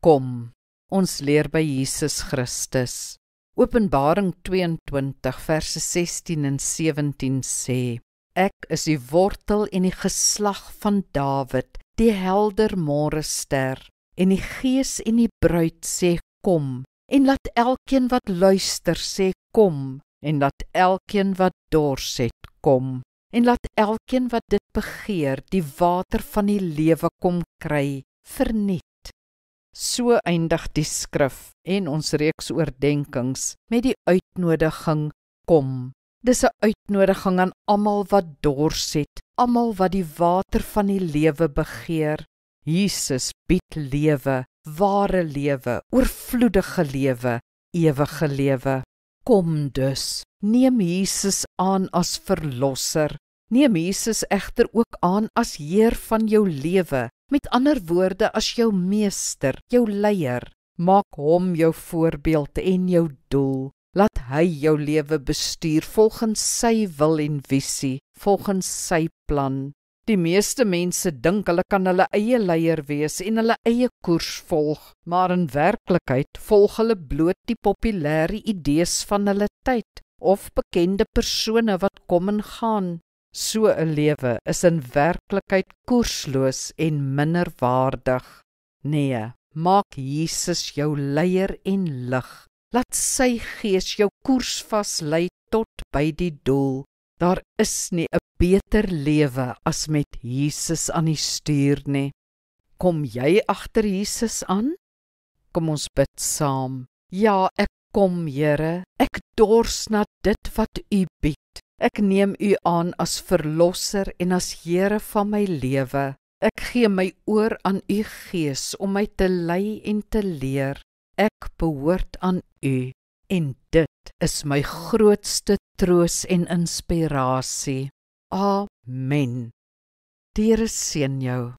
Kom, ons leer by Jesus Christus. Openbaring 22 verse 16 en 17 sê, Ek is die wortel en die geslag van Dawid, die helder môrester, en die Gees en die bruid sê kom, en laat elkeen wat luister sê kom, en laat elkeen wat dors het kom, en laat elkeen wat dit begeer die water van die lewe kom kry, verniet. So eindig die skrif en ons reeks oordenkings met die uitnodiging kom. Dis 'n uitnodiging aan almal wat dors het, almal wat die water van die lewe begeer. Jesus bied lewe, ware lewe, oorvloedige lewe, ewige lewe. Kom dus, neem Jesus aan as verlosser, neem Jesus egter ook aan as Heer van jou lewe, met ander woorde as jou meester, jou leier. Maak hom jou voorbeeld en jou doel. Laat hy jou lewe bestuur volgens sy wil en visie, volgens sy plan. Die meeste mense dink hulle kan hulle eie leier wees en hulle eie koers volg, maar in werklikheid volg hulle bloot die populêre idees van hulle tyd of bekende persone wat kom en gaan. So 'n lewe is in werklikheid koersloos en minderwaardig. Nee, maak Jesus jou leier en lig. Laat sy Gees jou koers vaslei tot by die doel. Daar is nie 'n beter lewe as met Jesus aan die stuur nie. Kom jy agter Jesus aan? Kom ons bid saam. Ja, ek kom, Here. Ek dors na dit wat U bied. Ek neem U aan as verlosser en as Here van my lewe. Ek gee my oor aan U Gees om my te lei en te leer. Ek behoort aan U en dit is my grootste troos en inspirasie. Amen. Die Here seën jou.